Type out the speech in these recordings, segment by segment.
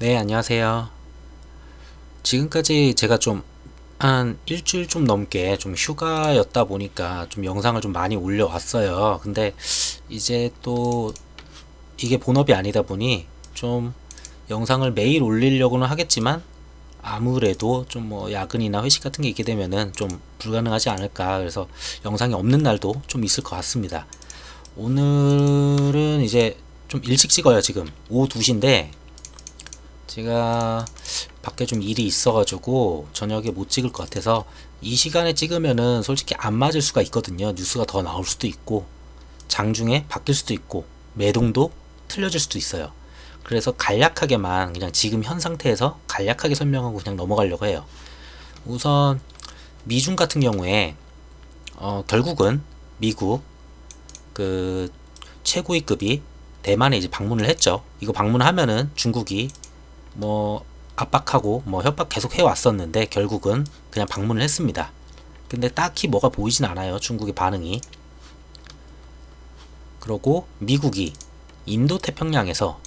네, 안녕하세요. 지금까지 제가 좀 한 일주일 좀 넘게 좀 휴가였다 보니까 좀 영상을 좀 많이 올려왔어요. 근데 이제 또 이게 본업이 아니다 보니 좀 영상을 매일 올리려고는 하겠지만 아무래도 좀 뭐 야근이나 회식 같은 게 있게 되면은 좀 불가능하지 않을까. 그래서 영상이 없는 날도 좀 있을 것 같습니다. 오늘은 이제 좀 일찍 찍어요. 지금 오후 2시인데 제가 밖에 좀 일이 있어가지고 저녁에 못 찍을 것 같아서 이 시간에 찍으면은 솔직히 안 맞을 수가 있거든요. 뉴스가 더 나올 수도 있고 장중에 바뀔 수도 있고 매동도 틀려질 수도 있어요. 그래서 간략하게만 그냥 지금 현 상태에서 간략하게 설명하고 그냥 넘어가려고 해요. 우선 미중 같은 경우에 결국은 미국 그 최고위급이 대만에 이제 방문을 했죠. 이거 방문하면은 중국이 뭐 압박하고 뭐 협박 계속 해왔었는데 결국은 그냥 방문을 했습니다. 근데 딱히 뭐가 보이진 않아요. 중국의 반응이. 그러고 미국이 인도태평양에서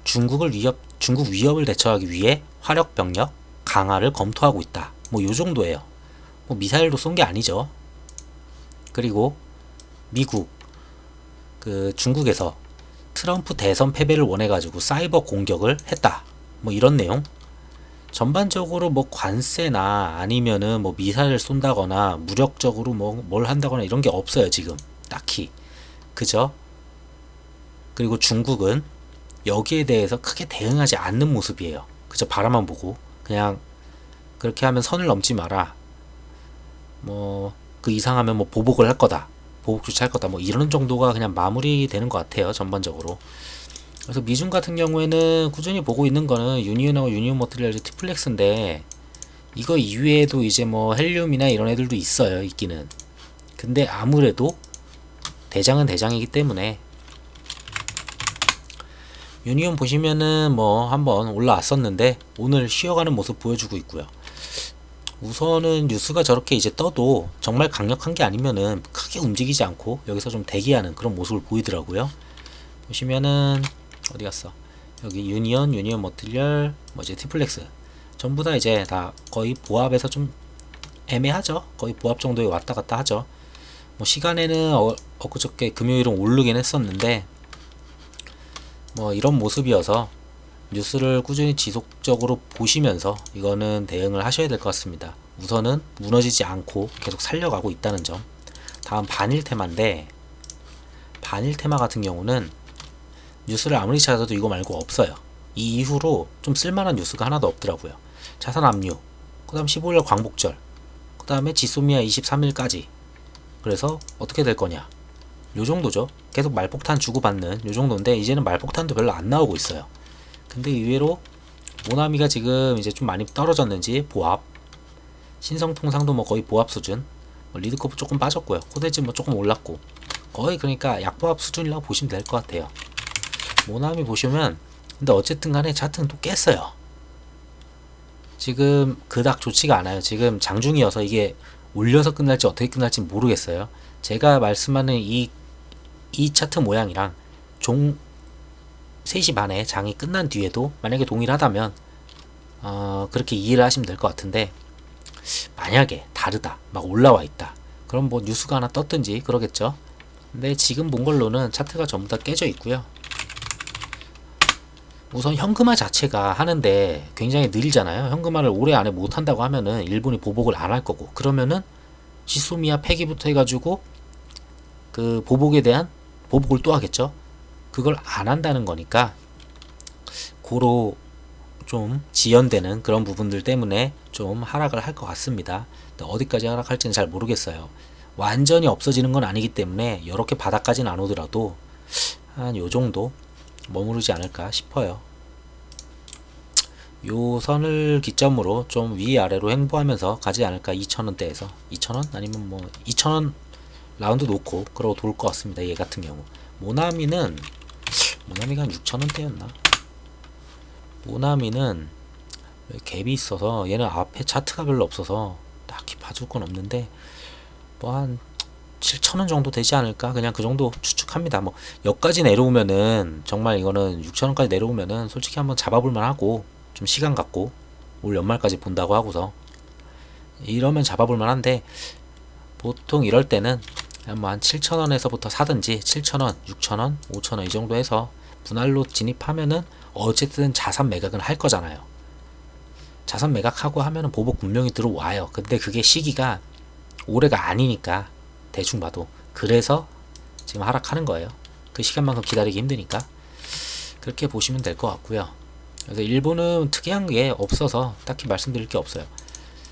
중국 위협을 대처하기 위해 화력 병력 강화를 검토하고 있다. 뭐 요 정도예요. 뭐 미사일도 쏜 게 아니죠. 그리고 미국 중국에서 트럼프 대선 패배를 원해가지고 사이버 공격을 했다. 뭐 이런 내용. 전반적으로 뭐 관세나 아니면은 뭐 미사일 쏜다거나 무력적으로 뭐 뭘 한다거나 이런 게 없어요 지금 딱히. 그죠? 그리고 중국은 여기에 대해서 크게 대응하지 않는 모습이에요. 그저 바라만 보고 그냥 그렇게 하면 선을 넘지 마라. 뭐 그 이상하면 뭐 보복을 할 거다. 보복 조치할 거다. 뭐 이런 정도가 그냥 마무리되는 것 같아요 전반적으로. 그래서 미중 같은 경우에는 꾸준히 보고 있는 거는 유니온하고 유니온 머티리얼즈 티플렉스인데 이거 이외에도 이제 뭐 헬륨이나 이런 애들도 있어요 있기는. 근데 아무래도 대장은 대장이기 때문에 유니온 보시면은 뭐 한번 올라왔었는데 오늘 쉬어가는 모습 보여주고 있고요. 우선은 뉴스가 저렇게 이제 떠도 정말 강력한 게 아니면은 크게 움직이지 않고 여기서 좀 대기하는 그런 모습을 보이더라고요. 보시면은 어디 갔어? 여기 유니온 머티리얼, 뭐 이제 티플렉스 전부 다 이제 다 거의 보합에서 좀 애매하죠. 거의 보합 정도에 왔다 갔다 하죠. 뭐 시간에는 엊그저께 금요일은 오르긴 했었는데 뭐 이런 모습이어서 뉴스를 꾸준히 지속적으로 보시면서 이거는 대응을 하셔야 될 것 같습니다. 우선은 무너지지 않고 계속 살려가고 있다는 점. 다음 반일 테마인데 반일 테마 같은 경우는 뉴스를 아무리 찾아도 이거 말고 없어요. 이 이후로 좀 쓸만한 뉴스가 하나도 없더라고요. 자산 압류, 그 다음 15일 광복절, 그 다음에 지소미아 23일까지. 그래서 어떻게 될 거냐, 요 정도죠. 계속 말폭탄 주고받는 요 정도인데 이제는 말폭탄도 별로 안 나오고 있어요. 근데 의외로 모나미가 지금 이제 좀 많이 떨어졌는지 보합, 신성통상도 뭐 거의 보합 수준, 뭐 리드코프 조금 빠졌고요. 코데즈 뭐 조금 올랐고 거의 그러니까 약보합 수준이라고 보시면 될 것 같아요. 모나미 보시면 근데 어쨌든 간에 차트는 또 깼어요. 지금 그닥 좋지가 않아요. 지금 장중이어서 이게 올려서 끝날지 어떻게 끝날지 모르겠어요. 제가 말씀하는 이 차트 모양이랑 종 3시 반에 장이 끝난 뒤에도 만약에 동일하다면 그렇게 이해를 하시면 될 것 같은데 만약에 다르다, 막 올라와 있다, 그럼 뭐 뉴스가 하나 떴든지 그러겠죠. 근데 지금 본 걸로는 차트가 전부 다 깨져 있고요. 우선 현금화 자체가 하는데 굉장히 느리잖아요. 현금화를 올해 안에 못 한다고 하면은 일본이 보복을 안 할 거고, 그러면은 지소미아 폐기부터 해가지고 그 보복에 대한 보복을 또 하겠죠. 그걸 안 한다는 거니까 고로 좀 지연되는 그런 부분들 때문에 좀 하락을 할 것 같습니다. 어디까지 하락할지는 잘 모르겠어요. 완전히 없어지는 건 아니기 때문에 이렇게 바닥까지는 안 오더라도 한 요정도 머무르지 않을까 싶어요. 요 선을 기점으로 좀 위아래로 횡보하면서 가지 않을까. 2,000원대에서 2,000원 아니면 뭐 2,000원 라운드 놓고 그러고 돌 것 같습니다. 얘 같은 경우 모나미가 한 6,000원대였나. 모나미는 갭이 있어서 얘는 앞에 차트가 별로 없어서 딱히 봐줄 건 없는데 뭐 한 7,000원 정도 되지 않을까? 그냥 그 정도 추측합니다. 뭐 여기까지 내려오면은 정말 이거는 6,000원까지 내려오면은 솔직히 한번 잡아볼만 하고 좀 시간 갖고 올 연말까지 본다고 하고서 이러면 잡아볼만 한데 보통 이럴 때는 뭐 한 7,000원에서부터 사든지 7,000원, 6,000원, 5,000원 이 정도 해서 분할로 진입하면은 어쨌든 자산 매각은 할 거잖아요. 자산 매각하고 하면은 보복 분명히 들어와요. 근데 그게 시기가 올해가 아니니까 대충 봐도 그래서 지금 하락하는 거예요. 그 시간만큼 기다리기 힘드니까 그렇게 보시면 될 것 같고요. 그래서 일본은 특이한 게 없어서 딱히 말씀드릴 게 없어요.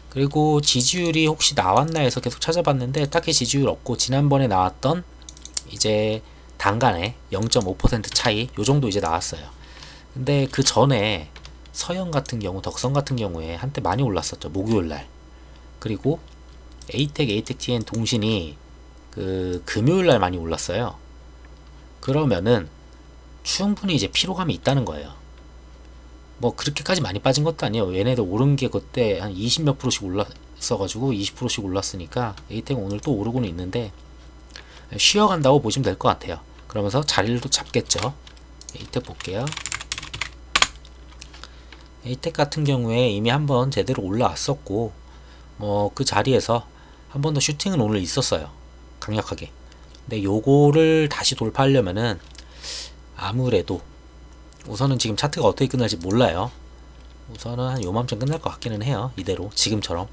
그리고 지지율이 혹시 나왔나 해서 계속 찾아봤는데 딱히 지지율 없고 지난번에 나왔던 이제 단간에 0.5% 차이 요 정도 이제 나왔어요. 근데 그 전에 서영 같은 경우, 덕성 같은 경우에 한때 많이 올랐었죠. 목요일날. 그리고 에이텍, 에이텍TN 동신이 그 금요일날 많이 올랐어요. 그러면은 충분히 이제 피로감이 있다는 거예요. 뭐 그렇게까지 많이 빠진 것도 아니에요. 얘네들 오른 게 그때 한 20 몇 프로씩 올랐어가지고 20%씩 올랐으니까 에이텍은 오늘 또 오르고는 있는데 쉬어간다고 보시면 될 것 같아요. 그러면서 자리를 또 잡겠죠. 에이텍 볼게요. 에이텍 같은 경우에 이미 한번 제대로 올라왔었고 뭐 그 자리에서 한 번 더 슈팅은 오늘 있었어요. 강력하게. 근데 요거를 다시 돌파하려면은 아무래도 우선은 지금 차트가 어떻게 끝날지 몰라요. 우선은 한 요맘쯤 끝날 것 같기는 해요. 이대로 지금처럼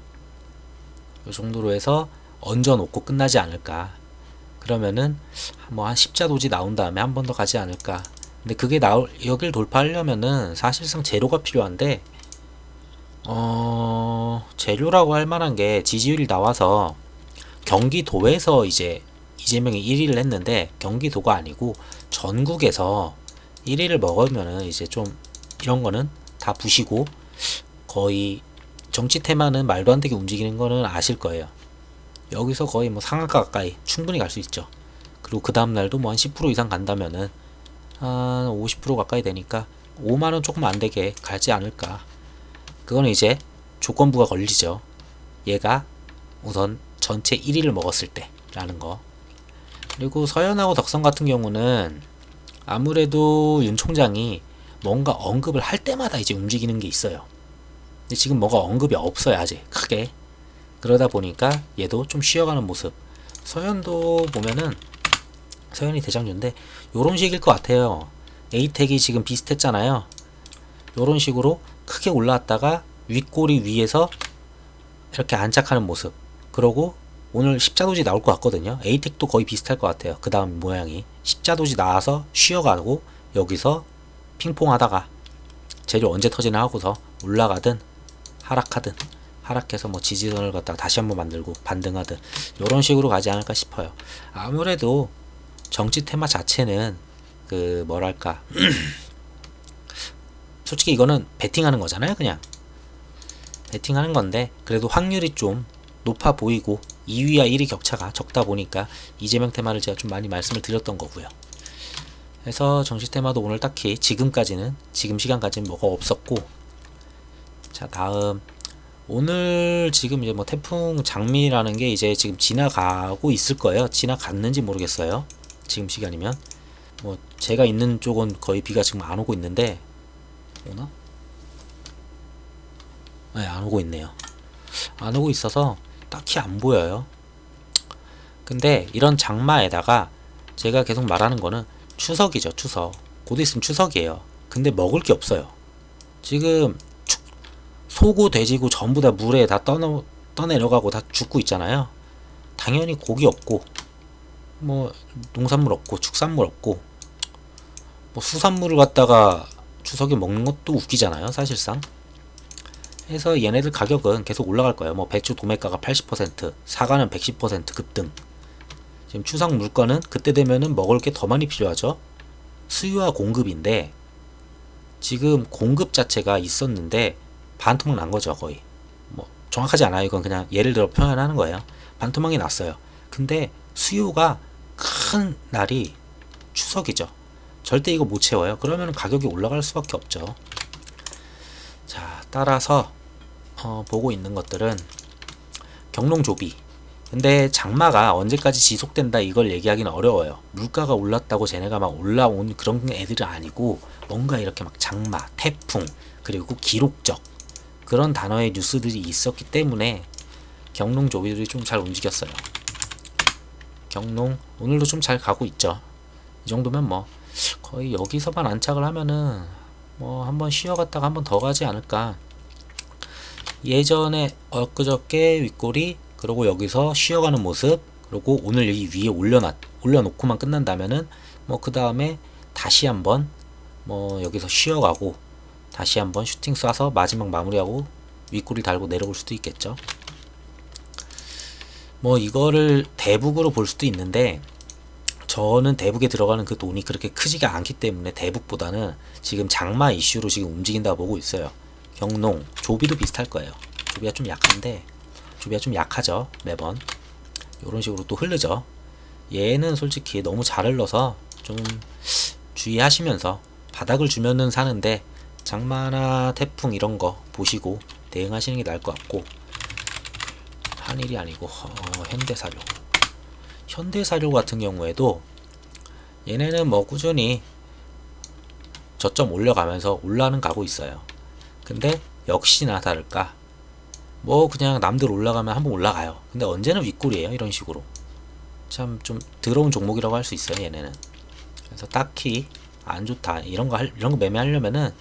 요 정도로 해서 얹어 놓고 끝나지 않을까. 그러면은 뭐 한 십자도지 나온 다음에 한 번 더 가지 않을까. 근데 그게 여길 돌파하려면은 사실상 재료가 필요한데 재료라고 할 만한 게 지지율이 나와서 경기도에서 이제 이재명이 1위를 했는데 경기도가 아니고 전국에서 1위를 먹으면은 이제 좀 이런 거는 다 부시고 거의 정치 테마는 말도 안 되게 움직이는 거는 아실 거예요. 여기서 거의 뭐 상한가 가까이 충분히 갈 수 있죠. 그리고 그 다음날도 뭐 한 10% 이상 간다면은 한 50% 가까이 되니까 5만원 조금 안 되게 가지 않을까. 그거는 이제 조건부가 걸리죠. 얘가 우선 전체 1위를 먹었을 때 라는 거. 그리고 서현하고 덕성 같은 경우는 아무래도 윤 총장이 뭔가 언급을 할 때마다 이제 움직이는 게 있어요. 근데 지금 뭐가 언급이 없어요. 아직 크게. 그러다 보니까 얘도 좀 쉬어가는 모습. 서현도 보면은 서현이 대장주인데 요런 식일 것 같아요. 에이텍이 지금 비슷했잖아요. 요런 식으로 크게 올라왔다가 윗꼬리 위에서 이렇게 안착하는 모습. 그러고 오늘 십자도지 나올 것 같거든요. 에이텍도 거의 비슷할 것 같아요. 그 다음 모양이 십자도지 나와서 쉬어가고 여기서 핑퐁 하다가 재료 언제 터지나 하고서 올라가든 하락하든 하락해서 뭐 지지선을 갖다가 다시 한번 만들고 반등하든 요런 식으로 가지 않을까 싶어요. 아무래도 정치 테마 자체는 그 뭐랄까 솔직히 이거는 베팅하는 거잖아요. 그냥 베팅하는 건데 그래도 확률이 좀 높아 보이고 2위와 1위 격차가 적다 보니까 이재명 테마를 제가 좀 많이 말씀을 드렸던 거고요. 그래서 정치 테마도 오늘 딱히 지금 시간까지는 뭐가 없었고. 자, 다음 오늘 지금 이제 뭐 태풍 장미라는 게 이제 지금 지나가고 있을 거예요. 지나갔는지 모르겠어요. 지금 시간이면 뭐 제가 있는 쪽은 거의 비가 지금 안 오고 있는데 오나? 네, 안 오고 있네요. 안 오고 있어서 딱히 안 보여요. 근데 이런 장마에다가 제가 계속 말하는 거는 추석이죠. 추석. 곧 있으면 추석이에요. 근데 먹을 게 없어요. 지금 소고 돼지고 전부 다 물에 다 떠내려가고 다 죽고 있잖아요. 당연히 고기 없고 뭐 농산물 없고 축산물 없고 뭐 수산물을 갖다가 추석에 먹는 것도 웃기잖아요. 사실상. 해서 얘네들 가격은 계속 올라갈 거예요. 뭐 배추 도매가가 80%, 사과는 110% 급등. 지금 추석 물건은 그때 되면은 먹을 게 더 많이 필요하죠. 수요와 공급인데 지금 공급 자체가 있었는데 반토막 난 거죠. 거의. 뭐 정확하지 않아요. 이건 그냥 예를 들어 표현하는 거예요. 반토막이 났어요. 근데 수요가 큰 날이 추석이죠. 절대 이거 못 채워요. 그러면 가격이 올라갈 수밖에 없죠. 자, 따라서 보고 있는 것들은 경농조비 근데 장마가 언제까지 지속된다 이걸 얘기하기는 어려워요. 물가가 올랐다고 쟤네가 막 올라온 그런 애들은 아니고 뭔가 이렇게 막 장마, 태풍, 그리고 기록적 그런 단어의 뉴스들이 있었기 때문에 경농 조비들이 좀 잘 움직였어요. 경농 오늘도 좀 잘 가고 있죠. 이 정도면 뭐 거의 여기서만 안착을 하면은 뭐 한번 쉬어갔다가 한번 더 가지 않을까. 예전에 엊그저께 윗꼬리, 그리고 여기서 쉬어가는 모습, 그리고 오늘 여기 위에 올려놓고만 끝난다면은 뭐 그 다음에 다시 한번 뭐 여기서 쉬어가고 다시 한번 슈팅 쏴서 마지막 마무리하고 윗꼬리 달고 내려올 수도 있겠죠. 뭐 이거를 대북으로 볼 수도 있는데 저는 대북에 들어가는 그 돈이 그렇게 크지가 않기 때문에 대북보다는 지금 장마 이슈로 지금 움직인다고 보고 있어요. 경농, 조비도 비슷할 거예요. 조비가 좀 약한데, 조비가 좀 약하죠 매번. 이런 식으로 또 흐르죠. 얘는 솔직히 너무 잘 흘러서 좀 주의하시면서 바닥을 주면은 사는데 장마나 태풍 이런 거 보시고 대응하시는 게 나을 것 같고, 한일이 아니고 현대사료. 현대사료 같은 경우에도 얘네는 뭐 꾸준히 저점 올려가면서 올라는 가고 있어요. 근데 역시나 다를까 뭐 그냥 남들 올라가면 한번 올라가요. 근데 언제는 윗골이에요. 이런 식으로 참 좀 더러운 종목이라고 할 수 있어요 얘네는. 그래서 딱히 안 좋다 이런 거 매매하려면은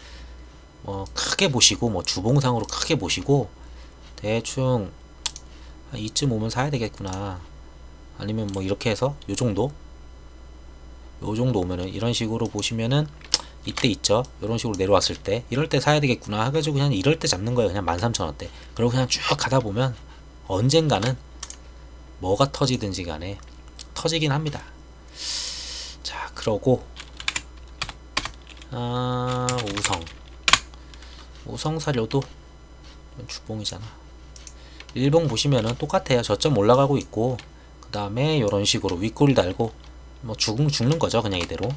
뭐 크게 보시고 뭐 주봉상으로 크게 보시고 대충 이쯤 오면 사야 되겠구나, 아니면 뭐 이렇게 해서 요정도 오면은 이런 식으로 보시면은 이때 있죠. 이런 식으로 내려왔을 때 이럴 때 사야 되겠구나 해가지고 그냥 이럴 때 잡는 거예요. 그냥 13,000원대. 그리고 그냥 쭉 가다 보면 언젠가는 뭐가 터지든지 간에 터지긴 합니다. 자, 그러고 우성사료도 주봉이잖아. 일봉 보시면은 똑같아요. 저점 올라가고 있고 그 다음에 이런 식으로 윗골 달고 뭐 죽는 거죠 그냥 이대로.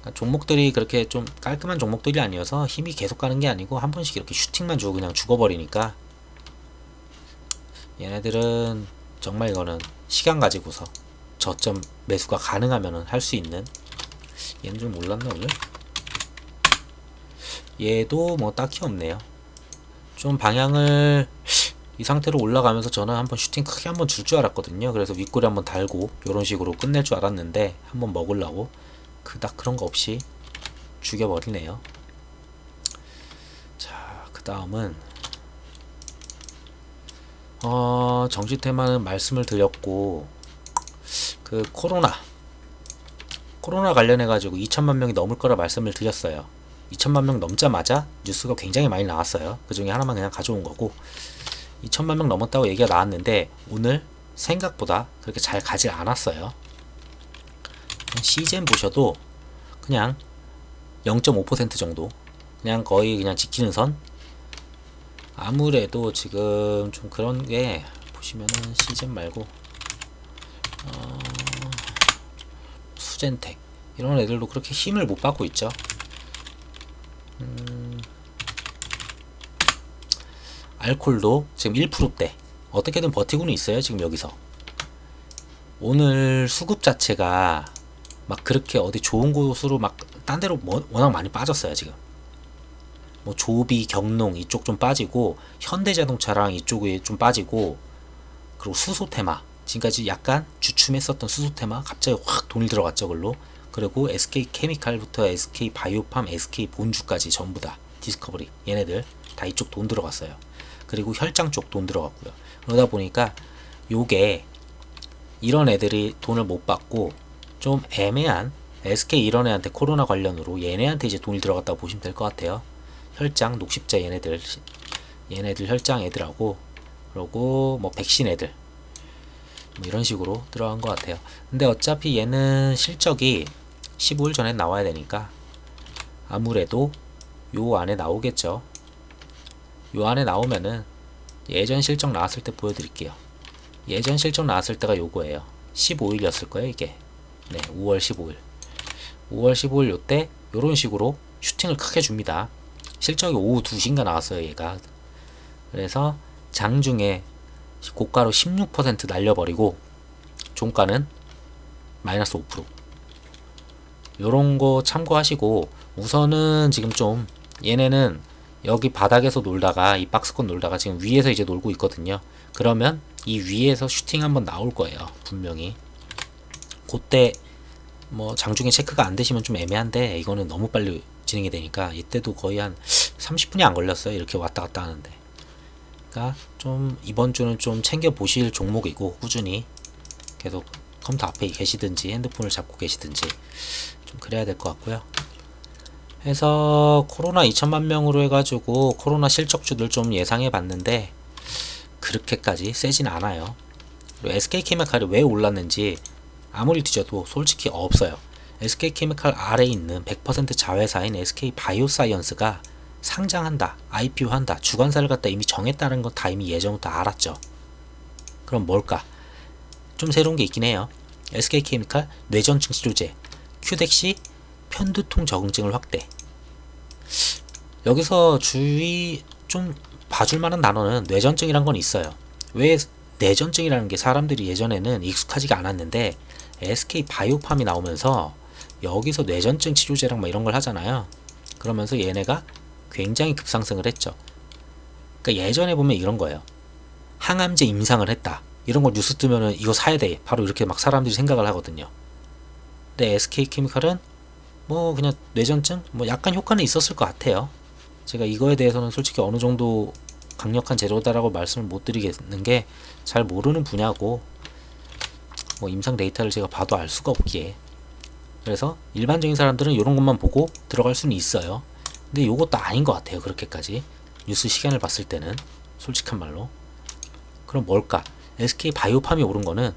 그러니까 종목들이 그렇게 좀 깔끔한 종목들이 아니어서 힘이 계속 가는 게 아니고 한 번씩 이렇게 슈팅만 주고 그냥 죽어버리니까 얘네들은 정말 이거는 시간 가지고서 저점 매수가 가능하면은 할 수 있는. 얘는 좀 올랐나 오늘? 얘도 뭐 딱히 없네요. 좀 방향을 이 상태로 올라가면서 저는 한번 슈팅 크게 한번 줄 줄 알았거든요. 그래서 윗골에 한번 달고 이런 식으로 끝낼 줄 알았는데 한번 먹으려고 그닥 그런 거 없이 죽여버리네요. 자, 그 다음은 정치 테마는 말씀을 드렸고, 그 코로나 관련해 가지고 2천만 명이 넘을 거라 말씀을 드렸어요. 2천만 명 넘자마자 뉴스가 굉장히 많이 나왔어요. 그 중에 하나만 그냥 가져온 거고, 2천만 명 넘었다고 얘기가 나왔는데 오늘 생각보다 그렇게 잘 가지 않았어요. 시젠 보셔도 그냥 0.5% 정도, 그냥 거의 그냥 지키는 선. 아무래도 지금 좀 그런 게 보시면은 시젠 말고 수젠텍 이런 애들도 그렇게 힘을 못 받고 있죠. 알콜도 지금 1%대 어떻게든 버티고는 있어요. 지금 여기서 오늘 수급 자체가 막 그렇게 어디 좋은 곳으로 막 딴 데로 워낙 많이 빠졌어요. 지금 뭐 조비, 경농 이쪽 좀 빠지고 현대자동차랑 이쪽에 좀 빠지고, 그리고 수소테마 지금까지 약간 주춤했었던 수소테마 갑자기 확 돈이 들어갔죠 글로. 그리고 SK케미칼부터 SK바이오팜, SK본주까지 전부 다 디스커버리 얘네들 다 이쪽 돈 들어갔어요. 그리고 혈장 쪽 돈 들어갔고요. 그러다 보니까 요게 이런 애들이 돈을 못 받고 좀 애매한 SK 이런 애한테 코로나 관련으로 얘네한테 이제 돈이 들어갔다고 보시면 될 것 같아요. 혈장, 녹십자 얘네들 혈장 애들하고, 그리고 뭐 백신 애들 뭐 이런 식으로 들어간 것 같아요. 근데 어차피 얘는 실적이 15일 전에 나와야 되니까 아무래도 요 안에 나오겠죠. 요 안에 나오면은 예전 실적 나왔을 때 보여드릴게요. 예전 실적 나왔을 때가 요거예요. 15일이었을 거예요 이게. 네, 5월 15일 요때 요런 식으로 슈팅을 크게 줍니다. 실적이 오후 2시인가 나왔어요 얘가. 그래서 장중에 고가로 16% 날려버리고 종가는 마이너스 5%. 요런 거 참고하시고, 우선은 지금 좀 얘네는 여기 바닥에서 놀다가 이 박스권 놀다가 지금 위에서 이제 놀고 있거든요. 그러면 이 위에서 슈팅 한번 나올 거예요, 분명히. 그때 뭐 장중에 체크가 안 되시면 좀 애매한데, 이거는 너무 빨리 진행이 되니까 이때도 거의 한 30분이 안 걸렸어요, 이렇게 왔다 갔다 하는데. 그러니까 좀 이번 주는 좀 챙겨 보실 종목이고, 꾸준히 계속 컴퓨터 앞에 계시든지 핸드폰을 잡고 계시든지 좀 그래야 될 것 같고요. 해서 코로나 2천만 명으로 해가지고 코로나 실적주들 좀 예상해 봤는데 그렇게까지 세진 않아요. 그리고 SK케미칼이 왜 올랐는지 아무리 뒤져도 솔직히 없어요. SK케미칼 아래에 있는 100% 자회사인 SK바이오사이언스가 상장한다, IPO한다, 주관사를 갖다 이미 정했다는 건 다 이미 예전부터 알았죠. 그럼 뭘까? 좀 새로운 게 있긴 해요. SK케미칼 뇌전증 치료제 큐덱시 편두통 적응증을 확대. 여기서 주의 좀 봐줄 만한 단어는 뇌전증이란 건 있어요. 왜 뇌전증이라는 게 사람들이 예전에는 익숙하지가 않았는데 SK바이오팜이 나오면서 여기서 뇌전증 치료제랑 막 이런 걸 하잖아요. 그러면서 얘네가 굉장히 급상승을 했죠. 그러니까 예전에 보면 이런 거예요. 항암제 임상을 했다, 이런 거 뉴스 뜨면은 이거 사야 돼, 바로 이렇게 막 사람들이 생각을 하거든요. 근데 SK케미칼은 뭐 그냥 뇌전증 뭐 약간 효과는 있었을 것 같아요. 제가 이거에 대해서는 솔직히 어느 정도 강력한 재료다라고 말씀을 못 드리겠는 게 잘 모르는 분야고, 뭐 임상 데이터를 제가 봐도 알 수가 없기에. 그래서 일반적인 사람들은 이런 것만 보고 들어갈 수는 있어요. 근데 이것도 아닌 것 같아요, 그렇게까지. 뉴스 시간을 봤을 때는 솔직한 말로. 그럼 뭘까? SK바이오팜이 오른 거는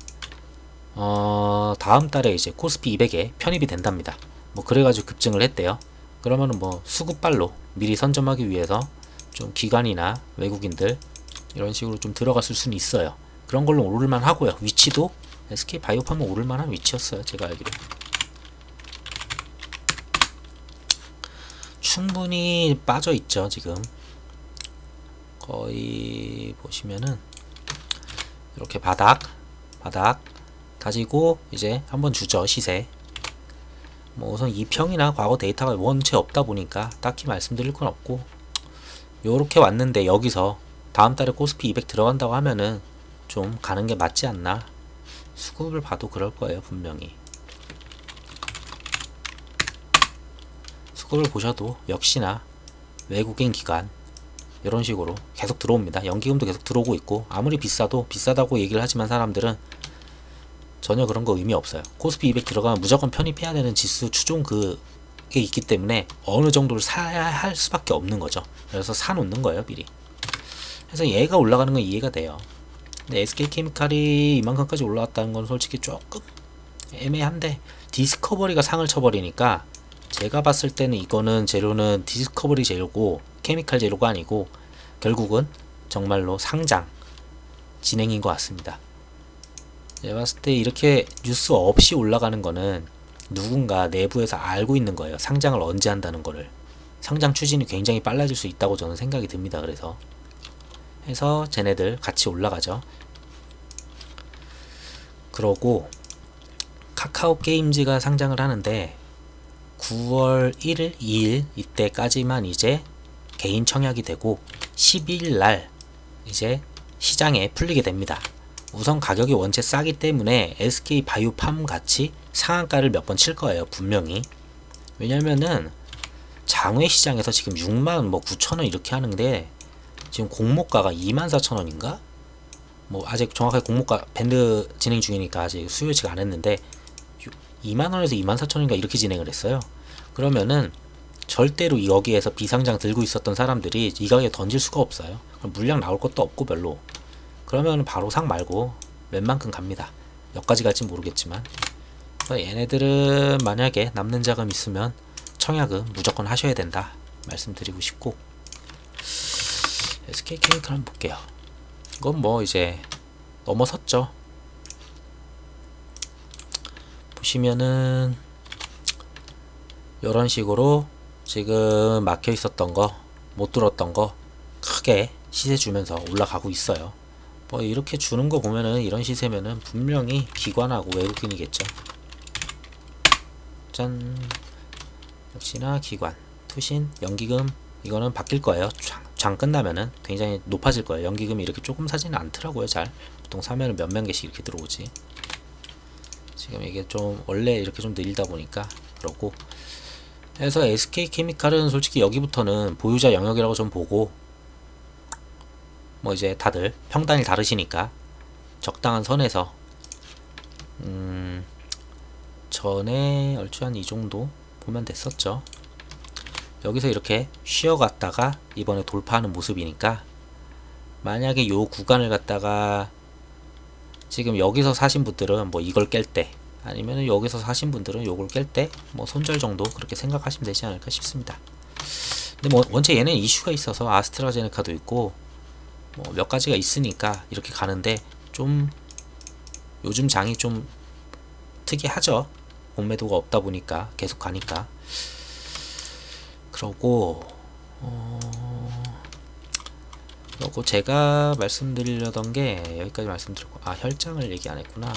다음 달에 이제 코스피 200에 편입이 된답니다. 뭐 그래가지고 급증을 했대요. 그러면은 뭐 수급발로 미리 선점하기 위해서 좀 기관이나 외국인들 이런 식으로 좀 들어갔을 수는 있어요. 그런 걸로 오를만 하고요. 위치도 SK바이오팜은 오를만한 위치였어요, 제가 알기로. 충분히 빠져있죠, 지금. 거의 보시면은 이렇게 바닥 다지고 이제 한번 주죠, 시세. 뭐 우선 2평이나 과거 데이터가 원체 없다 보니까 딱히 말씀드릴 건 없고, 요렇게 왔는데 여기서 다음 달에 코스피 200 들어간다고 하면은 좀 가는 게 맞지 않나. 수급을 봐도 그럴 거예요, 분명히. 수급을 보셔도 역시나 외국인 기관 이런 식으로 계속 들어옵니다. 연기금도 계속 들어오고 있고, 아무리 비싸도 비싸다고 얘기를 하지만 사람들은 전혀 그런 거 의미 없어요. 코스피 200 들어가면 무조건 편입해야 되는 지수 추종 그게 있기 때문에 어느 정도를 사야 할 수밖에 없는 거죠. 그래서 사놓는 거예요, 미리. 그래서 얘가 올라가는 건 이해가 돼요. 근데 SK케미칼이 이만큼까지 올라왔다는 건 솔직히 조금 애매한데, 디스커버리가 상을 쳐버리니까 제가 봤을 때는 이거는 재료는 디스커버리 재료고 케미칼 재료가 아니고 결국은 정말로 상장 진행인 것 같습니다. 제가 봤을 때 이렇게 뉴스 없이 올라가는 거는 누군가 내부에서 알고 있는 거예요. 상장을 언제 한다는 거를. 상장 추진이 굉장히 빨라질 수 있다고 저는 생각이 듭니다. 그래서 해서 쟤네들 같이 올라가죠. 그러고 카카오 게임즈가 상장을 하는데 9월 1일, 2일 이때까지만 이제 개인 청약이 되고 12일 날 이제 시장에 풀리게 됩니다. 우선 가격이 원체 싸기 때문에 SK바이오팜 같이 상한가를 몇 번 칠 거예요, 분명히. 왜냐면은 장외 시장에서 지금 6만 뭐 9천원 이렇게 하는데 지금 공모가가 24,000원인가? 뭐 아직 정확하게 공모가 밴드 진행 중이니까 아직 수요 예측 안 했는데 2만원에서 24,000원인가 이렇게 진행을 했어요. 그러면은 절대로 여기에서 비상장 들고 있었던 사람들이 이 가격에 던질 수가 없어요. 그럼 물량 나올 것도 없고 별로. 그러면 바로 상 말고 웬만큼 갑니다. 여기까지 갈지 모르겠지만. 얘네들은 만약에 남는 자금 있으면 청약은 무조건 하셔야 된다 말씀드리고 싶고, SK케미칼 한번 볼게요. 이건 뭐 이제 넘어섰죠. 보시면은 이런 식으로 지금 막혀 있었던 거, 못 들었던 거 크게 시세 주면서 올라가고 있어요. 뭐 이렇게 주는 거 보면은 이런 시세면은 분명히 기관하고 외국인이겠죠. 짠. 역시나 기관, 투신, 연기금 이거는 바뀔 거예요. 장 끝나면은 굉장히 높아질 거예요. 연기금이 이렇게 조금 사지는 않더라고요. 잘 보통 사면은 몇만 개씩 이렇게 들어오지. 지금 이게 좀 원래 이렇게 좀 느리다 보니까 그렇고 해서 SK케미칼은 솔직히 여기부터는 보유자 영역이라고 좀 보고 뭐 이제 다들 평단이 다르시니까 적당한 선에서 전에 얼추 한 이 정도 보면 됐었죠. 여기서 이렇게 쉬어갔다가 이번에 돌파하는 모습이니까 만약에 요 구간을 갖다가 지금 여기서 사신 분들은 뭐 이걸 깰 때 아니면은 여기서 사신 분들은 요걸 깰 때 뭐 손절 정도 그렇게 생각하시면 되지 않을까 싶습니다. 근데 뭐 원체 얘는 이슈가 있어서 아스트라제네카도 있고 뭐 몇 가지가 있으니까 이렇게 가는데 좀 요즘 장이 좀 특이하죠. 공매도가 없다 보니까 계속 가니까. 그러고 제가 말씀드리려던 게 여기까지 말씀드렸고 혈장을 얘기 안 했구나.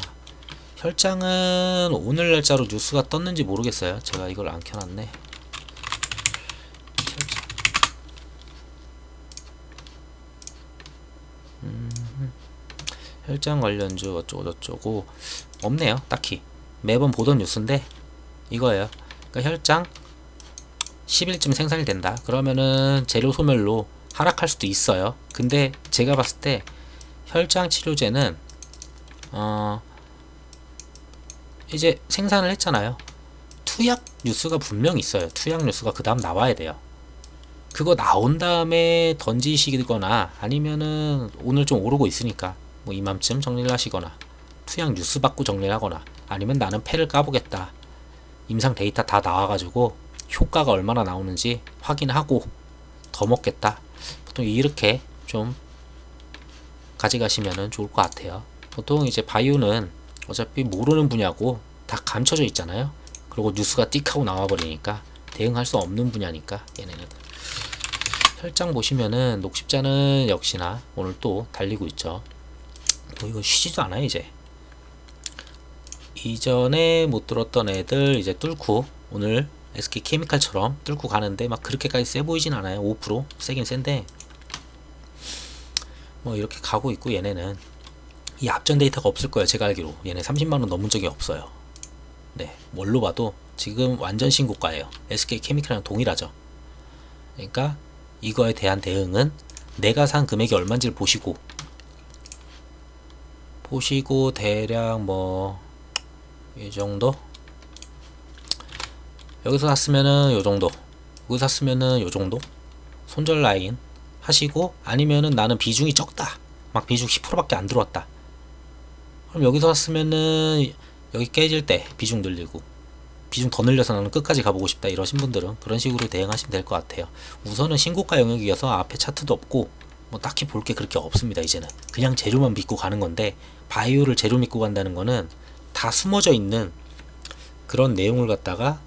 혈장은 오늘 날짜로 뉴스가 떴는지 모르겠어요. 제가 이걸 안 켜놨네. 혈장 관련주 어쩌고 저쩌고 없네요. 딱히 매번 보던 뉴스인데 이거예요. 그러니까 혈장 10일쯤 생산이 된다. 그러면은 재료 소멸로 하락할 수도 있어요. 근데 제가 봤을 때 혈장 치료제는 이제 생산을 했잖아요. 투약 뉴스가 분명히 있어요. 투약 뉴스가 그 다음 나와야 돼요. 그거 나온 다음에 던지시거나 아니면은 오늘 좀 오르고 있으니까 뭐 이맘쯤 정리를 하시거나 투약 뉴스 받고 정리를 하거나 아니면 나는 패를 까보겠다. 임상 데이터 다 나와가지고 효과가 얼마나 나오는지 확인하고 더 먹겠다. 보통 이렇게 좀 가져가시면 좋을 것 같아요. 보통 이제 바이오는 어차피 모르는 분야고 다 감춰져 있잖아요. 그리고 뉴스가 띡 하고 나와버리니까 대응할 수 없는 분야니까 얘네는. 혈장 보시면은 녹십자는 역시나 오늘 또 달리고 있죠. 뭐 이거 쉬지도 않아요. 이제 이전에 못 들었던 애들 이제 뚫고 오늘 SK케미칼처럼 뚫고 가는데 막 그렇게까지 세 보이진 않아요. 5% 세긴 센데 뭐 이렇게 가고 있고 얘네는 이 앞전 데이터가 없을 거예요. 제가 알기로 얘네 30만원 넘은 적이 없어요. 네, 뭘로 봐도 지금 완전 신고가예요. SK케미칼이랑 동일하죠. 그러니까 이거에 대한 대응은 내가 산 금액이 얼마인지를 보시고 대략 뭐 이 정도 여기서 샀으면은 요 정도 여기서 샀으면은 요 정도 손절 라인 하시고 아니면은 나는 비중이 적다 막 비중 10%밖에 안 들어왔다 그럼 여기서 샀으면은 여기 깨질 때 비중 늘리고 비중 더 늘려서 나는 끝까지 가보고 싶다 이러신 분들은 그런 식으로 대응하시면 될 것 같아요. 우선은 신고가 영역이어서 앞에 차트도 없고 뭐 딱히 볼 게 그렇게 없습니다. 이제는 그냥 재료만 믿고 가는 건데 바이오를 재료 믿고 간다는 거는 다 숨어져 있는 그런 내용을 갖다가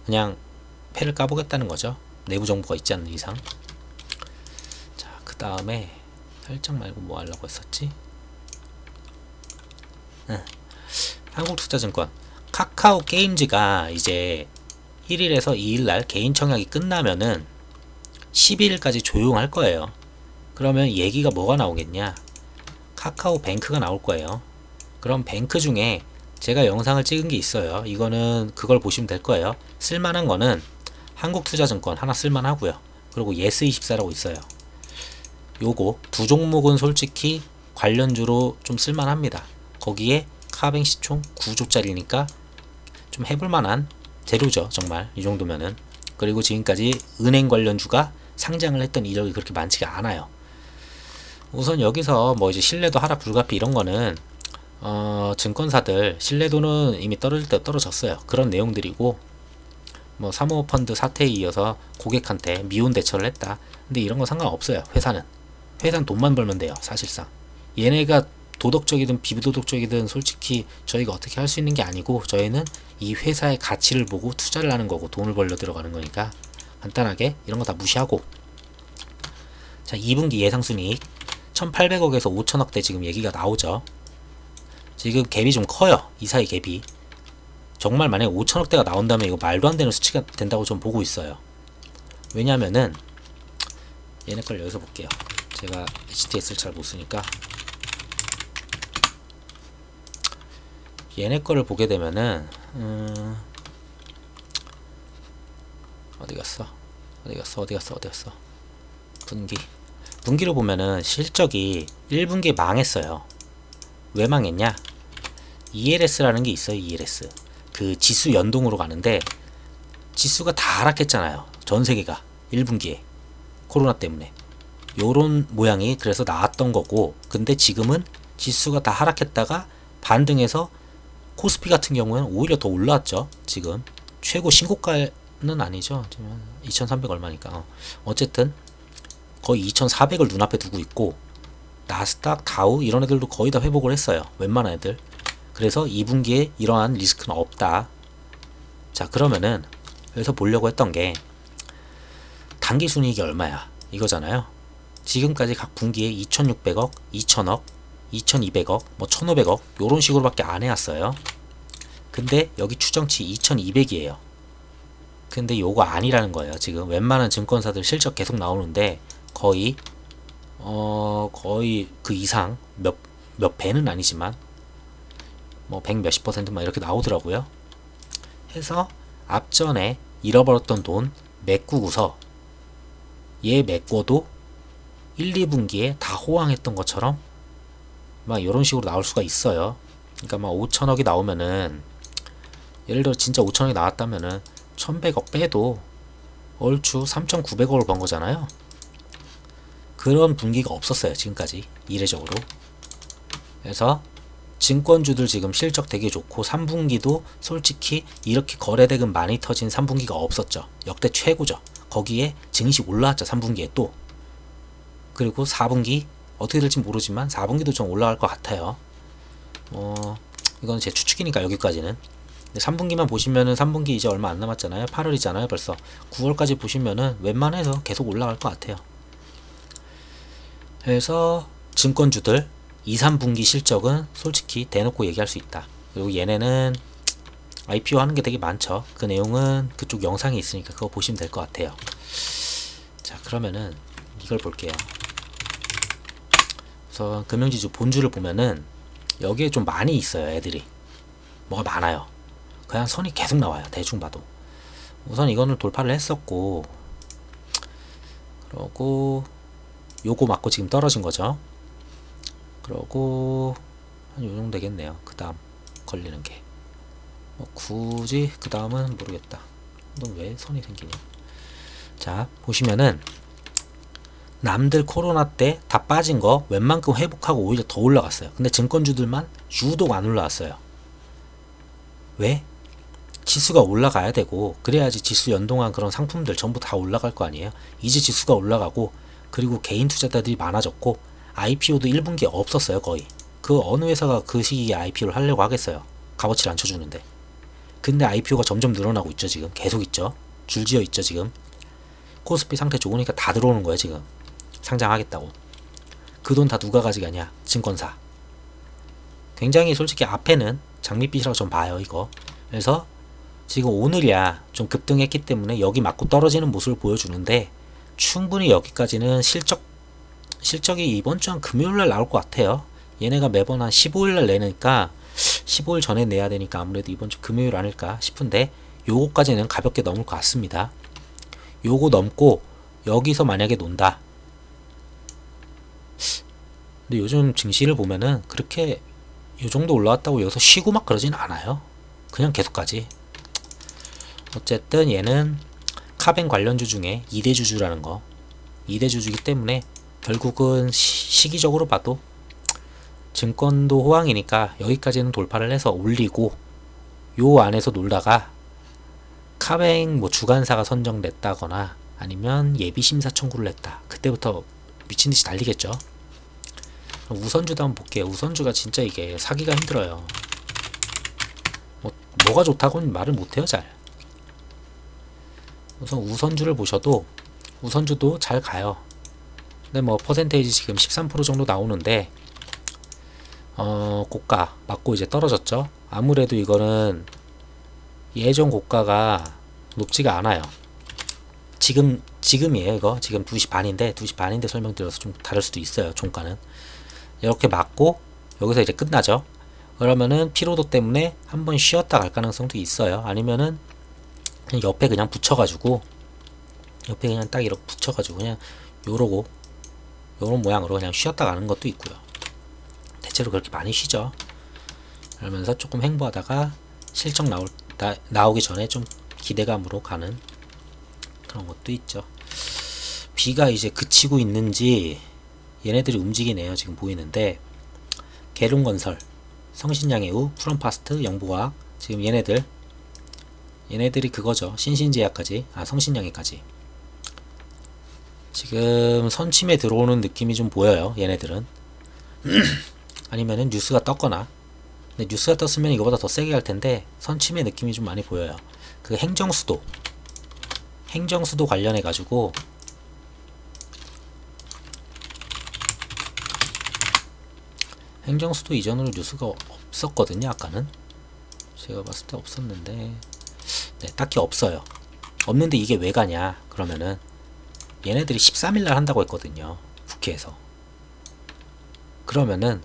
그냥 패를 까보겠다는 거죠. 내부 정보가 있지 않는 이상. 자, 그 다음에 혈장 말고 뭐 하려고 했었지? 한국투자증권 카카오 게임즈가 이제 1일에서 2일날 개인 청약이 끝나면은 11일까지 조용할 거예요. 그러면 얘기가 뭐가 나오겠냐? 카카오 뱅크가 나올 거예요. 그럼 뱅크 중에 제가 영상을 찍은 게 있어요. 이거는 그걸 보시면 될 거예요. 쓸만한 거는 한국투자증권 하나 쓸만하고요. 그리고 예스24라고 있어요. 요거 두 종목은 솔직히 관련주로 좀 쓸만합니다. 거기에 카뱅 시총 9조짜리니까 좀 해볼만한 재료죠. 정말 이 정도면은. 그리고 지금까지 은행 관련주가 상장을 했던 이력이 그렇게 많지가 않아요. 우선 여기서 뭐 이제 신뢰도 하락 불가피 이런 거는 증권사들 신뢰도는 이미 떨어질 때 떨어졌어요. 그런 내용들이고 뭐 사모펀드 사태에 이어서 고객한테 미운 대처를 했다. 근데 이런 거 상관없어요. 회사는 돈만 벌면 돼요. 사실상 얘네가 도덕적이든 비도덕적이든 솔직히 저희가 어떻게 할 수 있는 게 아니고 저희는 이 회사의 가치를 보고 투자를 하는 거고 돈을 벌려 들어가는 거니까 간단하게 이런 거 다 무시하고 자, 2분기 예상순이익 1800억에서 5000억대 지금 얘기가 나오죠. 지금 갭이 좀 커요. 이 사이 갭이. 정말 만약에 5000억대가 나온다면 이거 말도 안 되는 수치가 된다고 좀 보고 있어요. 왜냐면은 얘네 걸 여기서 볼게요. 제가 HTS를 잘 못 쓰니까 얘네 거를 보게 되면은 어디 갔어? 분기로 보면은 실적이 1분기에 망했어요. 왜 망했냐? ELS라는 게 있어요. ELS. 그 지수 연동으로 가는데 지수가 다 하락했잖아요. 전 세계가 1분기에 코로나 때문에. 요런 모양이 그래서 나왔던 거고, 근데 지금은 지수가 다 하락했다가 반등해서 코스피 같은 경우에는 오히려 더 올라왔죠. 지금 최고 신고가는 아니죠. 지금 2300 얼마니까. 어쨌든 거의 2400을 눈앞에 두고 있고, 나스닥, 다우 이런 애들도 거의 다 회복을 했어요. 웬만한 애들. 그래서 2분기에 이러한 리스크는 없다. 자, 그러면은 여기서 보려고 했던 게 단기 순이익이 얼마야 이거잖아요. 지금까지 각 분기에 2600억, 2000억, 2200억, 뭐 1500억 요런 식으로 밖에 안 해왔어요. 근데 여기 추정치 2200이에요. 근데 요거 아니라는 거예요. 지금 웬만한 증권사들 실적 계속 나오는데 거의 그 이상 몇 배는 아니지만 뭐 100 몇십 퍼센트 막 이렇게 나오더라고요. 해서 앞전에 잃어버렸던 돈 메꾸고서 얘 메꿔도 1, 2분기에 다 호황했던 것처럼 막 이런 식으로 나올 수가 있어요. 그러니까 막 5천억이 나오면은, 예를 들어 진짜 5천억이 나왔다면은 1100억 빼도 얼추 3900억을 번 거잖아요. 그런 분기가 없었어요. 지금까지 이례적으로. 그래서 증권주들 지금 실적 되게 좋고 3분기도 솔직히 이렇게 거래대금 많이 터진 3분기가 없었죠. 역대 최고죠. 거기에 증시 올라왔죠. 3분기에 또. 그리고 4분기 어떻게 될지 모르지만 4분기도 좀 올라갈 것 같아요. 이건 제 추측이니까 여기까지는. 3분기만 보시면은 3분기 이제 얼마 안 남았잖아요. 8월이잖아요. 벌써 9월까지 보시면은 웬만해서 계속 올라갈 것 같아요. 그래서 증권주들 2, 3분기 실적은 솔직히 대놓고 얘기할 수 있다. 그리고 얘네는 IPO 하는 게 되게 많죠. 그 내용은 그쪽 영상에 있으니까 그거 보시면 될 것 같아요. 자, 그러면은 이걸 볼게요. 그래서 금융지주 본주를 보면은 여기에 좀 많이 있어요. 애들이 뭐가 많아요. 그냥 선이 계속 나와요. 대충 봐도. 우선 이거는 돌파를 했었고, 그러고 요거 맞고 지금 떨어진 거죠. 그러고 한 요정도 되겠네요. 그 다음 걸리는 게 뭐 굳이 그 다음은 모르겠다. 넌 왜 선이 생기냐. 자, 보시면은 남들 코로나 때 다 빠진 거 웬만큼 회복하고 오히려 더 올라갔어요. 근데 증권주들만 유독 안 올라왔어요. 왜? 지수가 올라가야 되고, 그래야지 지수 연동한 그런 상품들 전부 다 올라갈 거 아니에요. 이제 지수가 올라가고, 그리고 개인 투자자들이 많아졌고, IPO도 1분기에 없었어요. 거의. 그 어느 회사가 그 시기에 IPO를 하려고 하겠어요. 값어치를 안 쳐주는데. 근데 IPO가 점점 늘어나고 있죠. 지금 계속 있죠. 줄지어 있죠. 지금 코스피 상태 좋으니까 다 들어오는 거예요. 지금 상장하겠다고. 그 돈 다 누가 가져가냐? 증권사. 굉장히 솔직히 앞에는 장밋빛이라고 좀 봐요. 이거. 그래서 지금 오늘이야 좀 급등했기 때문에 여기 맞고 떨어지는 모습을 보여주는데, 충분히 여기까지는 실적이 이번 주 한 금요일날 나올 것 같아요. 얘네가 매번 한 15일날 내니까 15일 전에 내야 되니까 아무래도 이번 주 금요일 아닐까 싶은데, 요거까지는 가볍게 넘을 것 같습니다. 요거 넘고 여기서 만약에 논다. 근데 요즘 증시를 보면은 그렇게 요정도 올라왔다고 여기서 쉬고 막 그러진 않아요. 그냥 계속 가지. 어쨌든 얘는 카뱅 관련주 중에 2대주주라는 거, 2대주주이기 때문에 결국은 시기적으로 봐도 증권도 호황이니까 여기까지는 돌파를 해서 올리고, 요 안에서 놀다가 카뱅 뭐 주간사가 선정됐다거나 아니면 예비심사 청구를 했다. 그때부터 미친듯이 달리겠죠. 우선주도 한번 볼게요. 우선주가 진짜 이게 사기가 힘들어요. 뭐가 좋다고는 말을 못해요. 잘. 우선 우선주를 보셔도 우선주도 잘 가요. 근데 뭐 퍼센테이지 지금 13% 정도 나오는데 고가 맞고 이제 떨어졌죠. 아무래도 이거는 예전 고가가 높지가 않아요. 지금이에요. 이거 지금 2시 반인데 2시 반인데 설명드려서 좀 다를 수도 있어요. 종가는 이렇게 맞고 여기서 이제 끝나죠. 그러면은 피로도 때문에 한번 쉬었다 갈 가능성도 있어요. 아니면은 그냥 옆에 그냥 붙여가지고 옆에 그냥 딱 이렇게 붙여가지고 그냥 요런 모양으로 그냥 쉬었다 가는 것도 있고요. 대체로 그렇게 많이 쉬죠. 그러면서 조금 횡보하다가 실적 나오기 전에 좀 기대감으로 가는 그런 것도 있죠. 비가 이제 그치고 있는지 얘네들이 움직이네요. 지금 보이는데 계룡건설, 성신양해우, 프롬파스트, 영보과학 지금 얘네들이 그거죠. 신신제약까지 성신양해까지 지금 선침에 들어오는 느낌이 좀 보여요. 얘네들은 아니면은 뉴스가 떴거나 근데 뉴스가 떴으면 이거보다 더 세게 할 텐데 선침의 느낌이 좀 많이 보여요. 그 행정수도 관련해 가지고 행정수도 이전으로 뉴스가 없었거든요. 아까는 제가 봤을 때 없었는데 네, 딱히 없어요. 없는데 이게 왜 가냐 그러면은 얘네들이 13일날 한다고 했거든요. 국회에서. 그러면은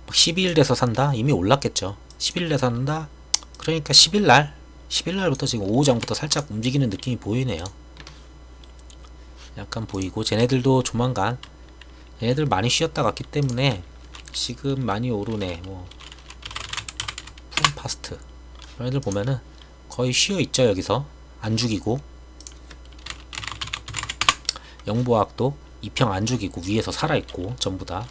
12일 돼서 산다? 이미 올랐겠죠. 11일 돼서 산다? 그러니까 10일날부터 지금 오후장부터 살짝 움직이는 느낌이 보이네요. 약간 보이고 쟤네들도 조만간 얘네들 많이 쉬었다 갔기 때문에 지금 많이 오르네. 뭐 푸른파스트 얘네들 보면은 거의 쉬어있죠. 여기서 안 죽이고 영보학도 2평 안 죽이고 위에서 살아있고 전부다.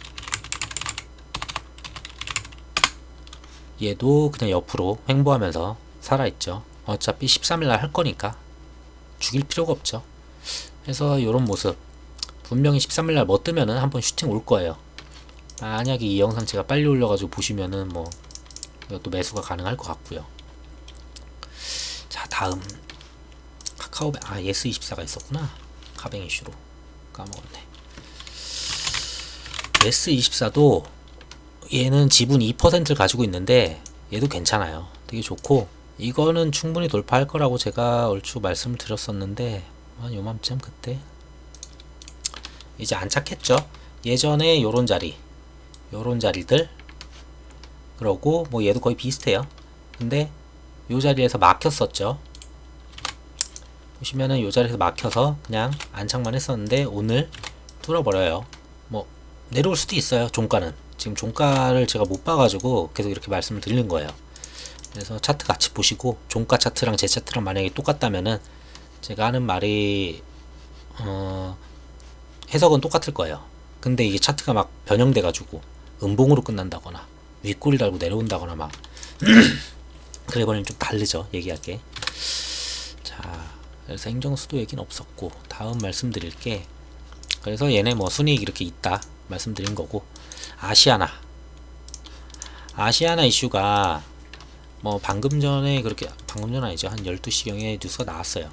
얘도 그냥 옆으로 횡보하면서 살아있죠. 어차피 13일날 할 거니까 죽일 필요가 없죠. 그래서 요런 모습 분명히 13일날 뭐 뜨면은 한번 슈팅 올 거예요. 만약에 이 영상 제가 빨리 올려가지고 보시면은 뭐 이것도 매수가 가능할 것 같고요. 자 다음 카카오뱅 예스24가 있었구나. 카뱅 이슈로 까먹었네. 예스24도 얘는 지분 2%를 가지고 있는데 얘도 괜찮아요. 되게 좋고 이거는 충분히 돌파할 거라고 제가 얼추 말씀을 드렸었는데 한 요맘쯤 그때 이제 안착했죠. 예전에 요런 자리들 그러고 뭐 얘도 거의 비슷해요. 근데 요 자리에서 막혔었죠. 보시면은 요 자리에서 막혀서 그냥 안착만 했었는데 오늘 뚫어버려요. 뭐 내려올 수도 있어요. 종가는 지금 종가를 제가 못 봐가지고 계속 이렇게 말씀을 드리는 거예요. 그래서 차트 같이 보시고 종가 차트랑 제 차트랑 만약에 똑같다면은 제가 하는 말이 해석은 똑같을 거예요. 근데 이게 차트가 막 변형돼 가지고 음봉으로 끝난다거나 윗꼬리 달고 내려온다거나 막 그래버리면 좀 다르죠. 얘기할 게. 자 그래서 행정수도 얘기는 없었고 다음 말씀드릴게 그래서 얘네 뭐 순이익 이렇게 있다 말씀드린 거고 아시아나 이슈가 뭐 방금 전에 그렇게 방금 전 아니죠. 한 12시경에 뉴스가 나왔어요.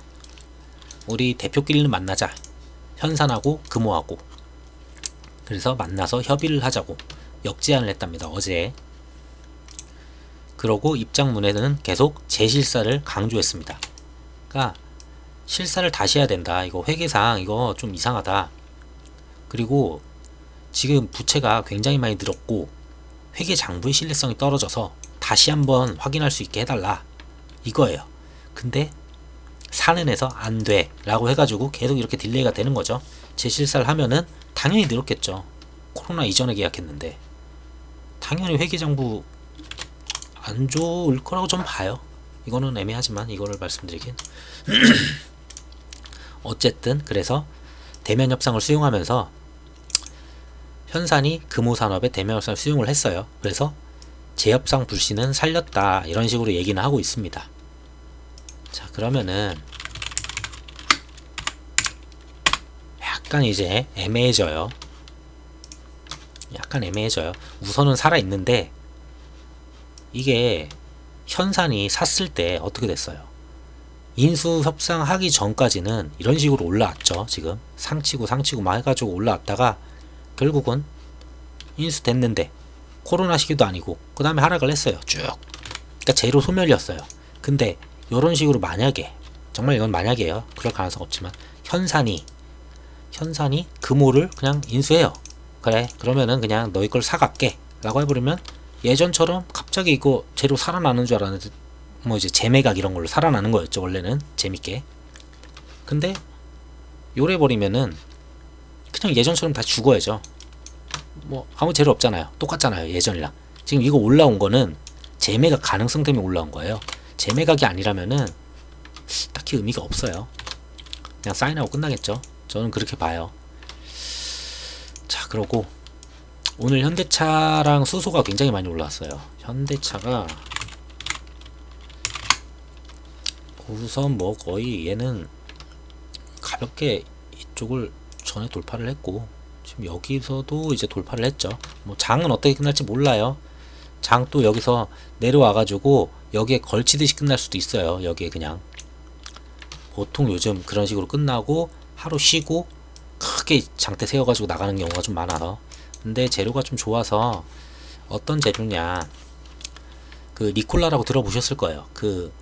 우리 대표끼리는 만나자. 현산하고 금호하고 그래서 만나서 협의를 하자고 역제안을 했답니다. 어제. 그러고 입장문에는 계속 재실사를 강조했습니다. 그러니까 실사를 다시 해야 된다. 이거 회계상 이거 좀 이상하다. 그리고 지금 부채가 굉장히 많이 늘었고 회계 장부의 신뢰성이 떨어져서 다시 한번 확인할 수 있게 해달라. 이거예요. 근데 사는에서 안 돼 라고 해가지고 계속 이렇게 딜레이가 되는 거죠. 재실사를 하면은 당연히 늘었겠죠. 코로나 이전에 계약했는데 당연히 회계장부 안 좋을 거라고 좀 봐요. 이거는 애매하지만 이거를 말씀드리긴 어쨌든 그래서 대면 협상을 수용하면서 현산이 금호산업의 대면 협상을 수용을 했어요. 그래서 재협상 불씨는 살렸다 이런 식으로 얘기는 하고 있습니다. 자 그러면은 약간 이제 애매해져요. 우선은 살아있는데 이게 현산이 샀을 때 어떻게 됐어요? 인수 협상하기 전까지는 이런 식으로 올라왔죠. 지금 상치고 상치고 막 해가지고 올라왔다가 결국은 인수 됐는데 코로나 시기도 아니고 그 다음에 하락을 했어요. 쭉. 그러니까 제로 소멸이었어요. 근데 이런 식으로 만약에, 정말 이건 만약이에요, 그럴 가능성 없지만, 현산이 금호를 그냥 인수해요. 그래, 그러면은 그냥 너희 걸 사갈게 라고 해버리면 예전처럼 갑자기 이거 제로 살아나는 줄 알았는데 뭐 이제 재매각 이런 걸로 살아나는 거였죠. 원래는 재밌게. 근데 요래버리면은 그냥 예전처럼 다 죽어야죠. 뭐 아무 재료 없잖아요. 똑같잖아요. 예전이랑. 지금 이거 올라온 거는 재매각 가능성 때문에 올라온 거예요. 재매각이 아니라면은 딱히 의미가 없어요. 그냥 사인하고 끝나겠죠. 저는 그렇게 봐요. 자, 그러고 오늘 현대차랑 수소가 굉장히 많이 올라왔어요. 현대차가 우선 뭐 거의 얘는 가볍게 이쪽을 전에 돌파를 했고, 지금 여기서도 이제 돌파를 했죠. 뭐 장은 어떻게 끝날지 몰라요. 장 또 여기서 내려와가지고 여기에 걸치듯이 끝날 수도 있어요. 여기에 그냥 보통 요즘 그런 식으로 끝나고 하루 쉬고 크게 장대 세워가지고 나가는 경우가 좀 많아서. 근데 재료가 좀 좋아서, 어떤 재료냐, 그 니콜라라고 들어보셨을 거예요. 그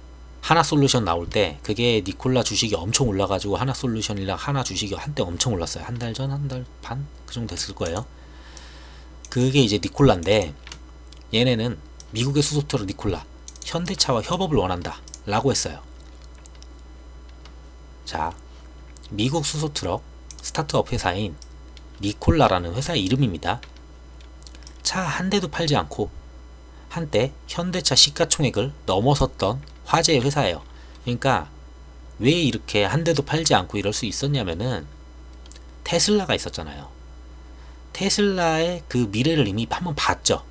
하나솔루션 나올 때 그게 니콜라 주식이 엄청 올라가지고 하나솔루션이랑 하나 주식이 한때 엄청 올랐어요. 한 달 전, 한 달 반? 그 정도 됐을 거예요. 그게 이제 니콜라인데, 얘네는 미국의 수소트럭 니콜라, 현대차와 협업을 원한다 라고 했어요. 자, 미국 수소트럭 스타트업 회사인 니콜라라는 회사의 이름입니다. 차 한 대도 팔지 않고 한때 현대차 시가총액을 넘어섰던 화제의 회사예요. 그러니까 왜 이렇게 한 대도 팔지 않고 이럴 수 있었냐면은 테슬라가 있었잖아요. 테슬라의 그 미래를 이미 한번 봤죠.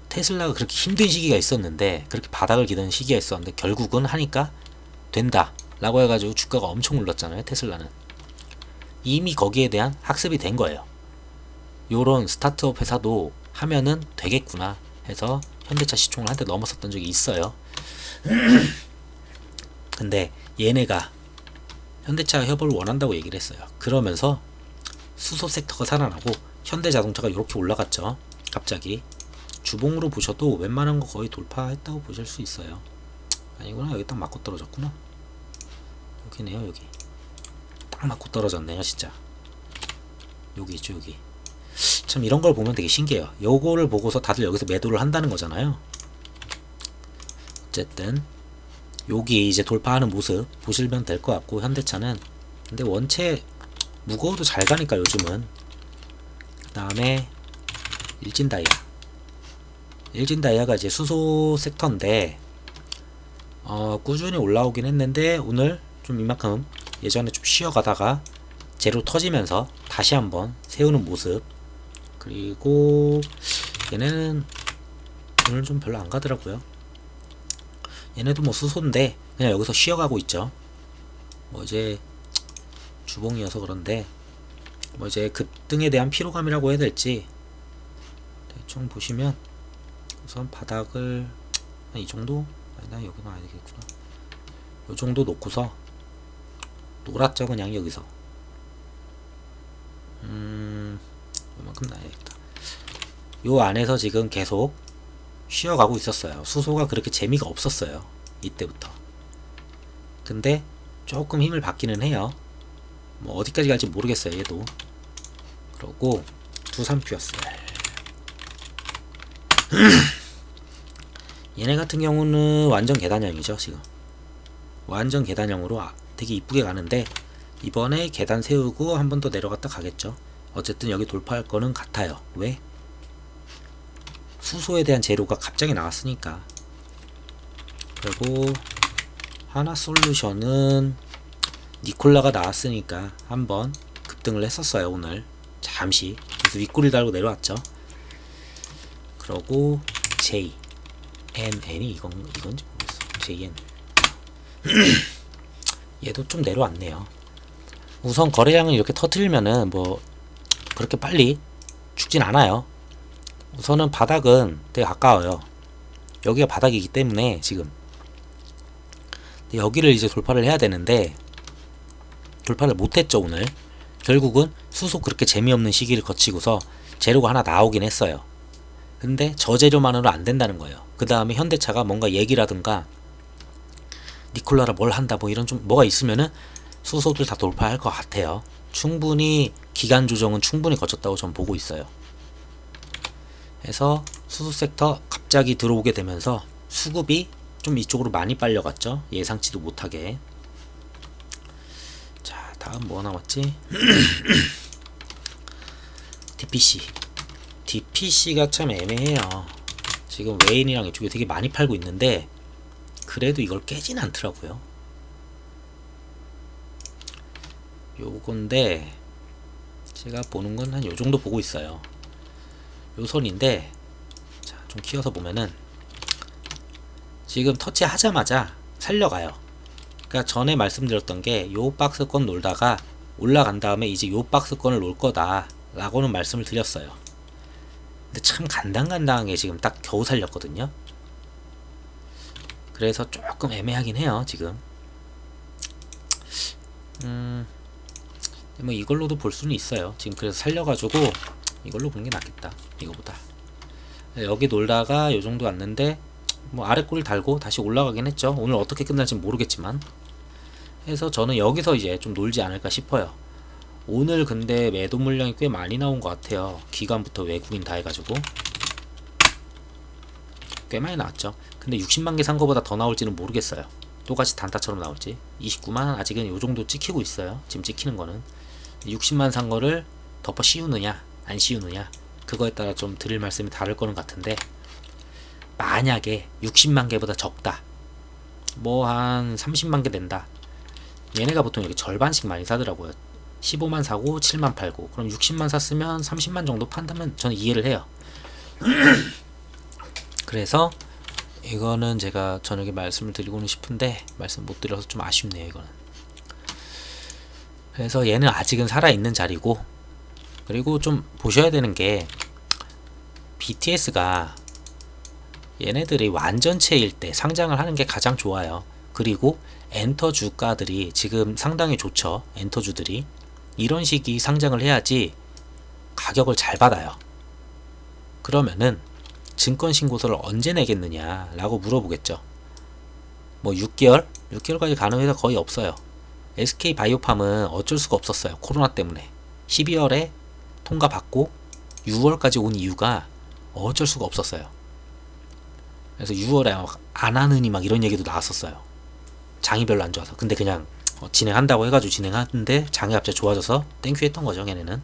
테슬라가 그렇게 힘든 시기가 있었는데, 그렇게 바닥을 기던 시기가 있었는데 결국은 하니까 된다 라고 해가지고 주가가 엄청 올랐잖아요. 테슬라는 이미 거기에 대한 학습이 된 거예요. 요런 스타트업 회사도 하면은 되겠구나 해서 현대차 시총을 한때 넘었었던 적이 있어요. 근데 얘네가 현대차 협업을 원한다고 얘기를 했어요. 그러면서 수소 섹터가 살아나고 현대자동차가 이렇게 올라갔죠. 갑자기 주봉으로 보셔도 웬만한 거 거의 돌파했다고 보실 수 있어요. 아니구나, 여기 딱 맞고 떨어졌구나. 여기네요. 여기 딱 맞고 떨어졌네요. 진짜 여기 있죠. 여기 참 이런 걸 보면 되게 신기해요. 요거를 보고서 다들 여기서 매도를 한다는 거잖아요. 어쨌든 여기 이제 돌파하는 모습 보시면 될 것 같고, 현대차는 근데 원체 무거워도 잘 가니까 요즘은. 그 다음에 일진다이아가 이제 수소 섹터인데 꾸준히 올라오긴 했는데 오늘 좀 이만큼 예전에 좀 쉬어가다가 제로 터지면서 다시 한번 세우는 모습. 그리고 얘네는 오늘 좀 별로 안 가더라고요. 얘네도 뭐 수소인데 그냥 여기서 쉬어가고 있죠. 뭐 이제 주봉이어서 그런데 뭐 이제 급등에 대한 피로감이라고 해야 될지, 대충 보시면 우선 바닥을 이 정도? 아니다, 여기는 아니겠구나 요 정도 놓고서 놀았죠. 그냥 여기서 요만큼 나야겠다. 요 안에서 지금 계속 쉬어가고 있었어요. 수소가 그렇게 재미가 없었어요, 이때부터. 근데 조금 힘을 받기는 해요. 뭐 어디까지 갈지 모르겠어요, 얘도. 그러고 두산퓨어스 얘네 같은 경우는 완전 계단형이죠. 지금 완전 계단형으로 되게 이쁘게 가는데, 이번에 계단 세우고 한 번 더 내려갔다 가겠죠. 어쨌든 여기 돌파할 거는 같아요. 왜? 수소에 대한 재료가 갑자기 나왔으니까. 그리고 하나솔루션은 니콜라가 나왔으니까 한번 급등을 했었어요. 오늘 잠시 그래서 윗꼬리 달고 내려왔죠. 그러고 JNN이 이건지 모르겠어. JN 얘도 좀 내려왔네요. 우선 거래량을 이렇게 터트리면은 뭐 그렇게 빨리 죽진 않아요. 우선은 바닥은 되게 가까워요. 여기가 바닥이기 때문에 지금 여기를 이제 돌파를 해야 되는데 돌파를 못했죠 오늘. 결국은 수속 그렇게 재미없는 시기를 거치고서 재료가 하나 나오긴 했어요. 근데 저 재료만으로 안 된다는 거예요. 그 다음에 현대차가 뭔가 얘기라든가 니콜라라 뭘 한다 뭐 이런 좀 뭐가 있으면은 수소들 다 돌파할 것 같아요. 충분히 기간 조정은 충분히 거쳤다고 전 보고 있어요. 그래서 수소 섹터 갑자기 들어오게 되면서 수급이 좀 이쪽으로 많이 빨려갔죠. 예상치도 못하게. 자, 다음 뭐 남았지? DPC가 참 애매해요. 지금 웨인이랑 이쪽에 되게 많이 팔고 있는데 그래도 이걸 깨진 않더라고요. 요건데 제가 보는 건 한 요정도 보고 있어요. 요 선인데 자, 좀 키워서 보면은 지금 터치 하자마자 살려가요. 그러니까 전에 말씀드렸던 게 요 박스권 놀다가 올라간 다음에 이제 요 박스권을 놀 거다 라고는 말씀을 드렸어요. 근데 참 간당간당하게 지금 딱 겨우 살렸거든요. 그래서 조금 애매하긴 해요 지금. 뭐 이걸로도 볼 수는 있어요. 지금 그래서 살려가지고 이걸로 보는 게 낫겠다 이거보다. 여기 놀다가 요정도 왔는데 뭐 아래 꼬리를 달고 다시 올라가긴 했죠. 오늘 어떻게 끝날지 모르겠지만. 그래서 저는 여기서 이제 좀 놀지 않을까 싶어요. 오늘 근데 매도 물량이 꽤 많이 나온 것 같아요. 기관부터 외국인 다 해가지고 꽤 많이 나왔죠. 근데 60만 개 산 거보다 더 나올지는 모르겠어요. 똑같이 단타처럼 나올지. 29만 아직은 요정도 찍히고 있어요. 지금 찍히는 거는 60만 산 거를 덮어 씌우느냐 안 씌우느냐 그거에 따라 좀 드릴 말씀이 다를 거는 같은데, 만약에 60만 개보다 적다 뭐 한 30만 개 된다, 얘네가 보통 이렇게 절반씩 많이 사더라고요. 15만 사고 7만 팔고, 그럼 60만 샀으면 30만 정도 판다면 저는 이해를 해요. 그래서 이거는 제가 저녁에 말씀을 드리고는 싶은데 말씀 못 드려서 좀 아쉽네요 이거는. 그래서 얘는 아직은 살아있는 자리고, 그리고 좀 보셔야 되는 게 BTS가 얘네들이 완전체일 때 상장을 하는 게 가장 좋아요. 그리고 엔터 주가들이 지금 상당히 좋죠. 엔터주들이 이런 식이 상장을 해야지 가격을 잘 받아요. 그러면은 증권신고서를 언제 내겠느냐 라고 물어보겠죠. 뭐 6개월까지 가는 회사 거의 없어요. SK바이오팜은 어쩔 수가 없었어요. 코로나 때문에 12월에 통과받고 6월까지 온 이유가 어쩔 수가 없었어요. 그래서 6월에 안 하느니 막 이런 얘기도 나왔었어요. 장이 별로 안 좋아서. 근데 그냥 진행한다고 해가지고 진행하는데 장이 갑자기 좋아져서 땡큐 했던 거죠 걔네는.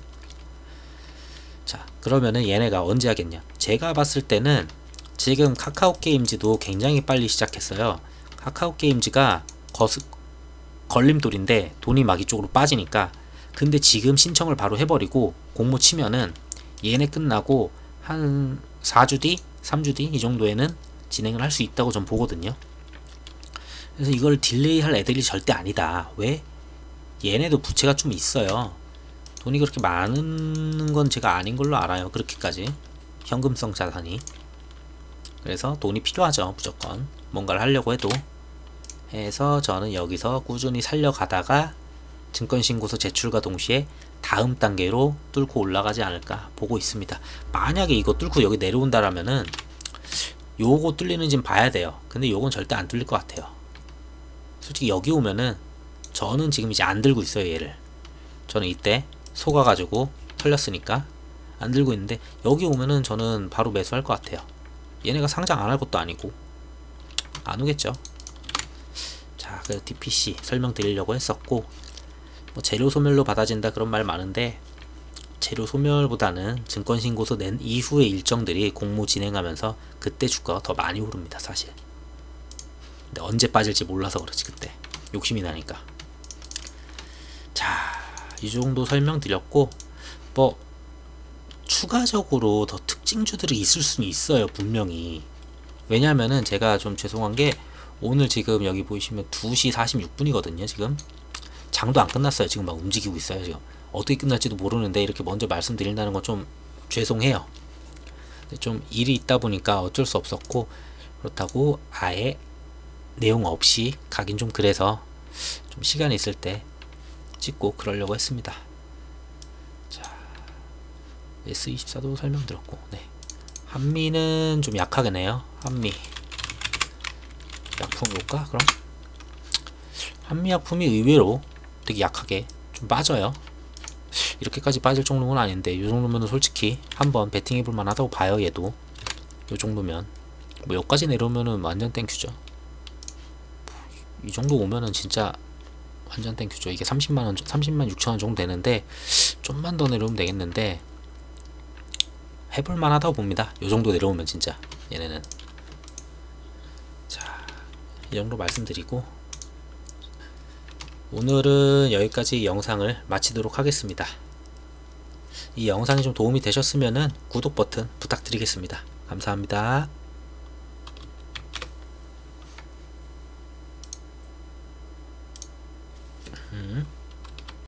자, 그러면은 얘네가 언제 하겠냐. 제가 봤을 때는 지금 카카오게임즈도 굉장히 빨리 시작했어요. 카카오게임즈가 걸림돌인데 돈이 막 이쪽으로 빠지니까. 근데 지금 신청을 바로 해버리고 공모 치면은 얘네 끝나고 한 4주 뒤 3주 뒤 이 정도에는 진행을 할 수 있다고 전 보거든요. 그래서 이걸 딜레이 할 애들이 절대 아니다. 왜? 얘네도 부채가 좀 있어요. 돈이 그렇게 많은 건 제가 아닌 걸로 알아요. 그렇게까지 현금성 자산이. 그래서 돈이 필요하죠 무조건 뭔가를 하려고 해도. 해서 저는 여기서 꾸준히 살려가다가 증권신고서 제출과 동시에 다음 단계로 뚫고 올라가지 않을까 보고 있습니다. 만약에 이거 뚫고 여기 내려온다라면은 요거 뚫리는지는 봐야 돼요. 근데 요건 절대 안 뚫릴 것 같아요. 솔직히 여기 오면은 저는 지금 이제 안 들고 있어요 얘를. 저는 이때 속아가지고 털렸으니까 안 들고 있는데, 여기 오면은 저는 바로 매수할 것 같아요. 얘네가 상장 안 할 것도 아니고 안 오겠죠. 자, 그 DPC 설명드리려고 했었고, 뭐 재료 소멸로 받아진다 그런 말 많은데 재료 소멸보다는 증권신고서 낸 이후의 일정들이 공모 진행하면서 그때 주가가 더 많이 오릅니다 사실. 근데 언제 빠질지 몰라서 그렇지 그때 욕심이 나니까. 자, 이 정도 설명드렸고, 뭐 추가적으로 더 특징주들이 있을 수는 있어요 분명히. 왜냐면은 제가 좀 죄송한 게 오늘 지금 여기 보시면 2시 46분이거든요 지금. 장도 안 끝났어요. 지금 막 움직이고 있어요. 지금 어떻게 끝날지도 모르는데 이렇게 먼저 말씀드린다는 건 좀 죄송해요. 좀 일이 있다 보니까 어쩔 수 없었고, 그렇다고 아예 내용 없이 가긴 좀 그래서 좀 시간이 있을 때 찍고 그러려고 했습니다. 자, S24도 설명드렸고, 네. 한미는 좀 약하겠네요. 한미 약품 볼까? 그럼 한미 약품이 의외로 되게 약하게 좀 빠져요. 이렇게까지 빠질 정도는 아닌데, 이 정도면 솔직히 한번 베팅해볼 만하다고 봐요. 얘도 이 정도면 뭐 여기까지 내려오면은 완전 땡큐죠. 이 정도 오면은 진짜 완전 땡큐죠. 이게 30만 6천원 정도 되는데 좀만 더 내려오면 되겠는데 해볼 만하다고 봅니다. 이 정도 내려오면 진짜 얘네는. 자, 이 정도 말씀드리고 오늘은 여기까지 영상을 마치도록 하겠습니다. 이 영상이 좀 도움이 되셨으면 구독 버튼 부탁드리겠습니다. 감사합니다.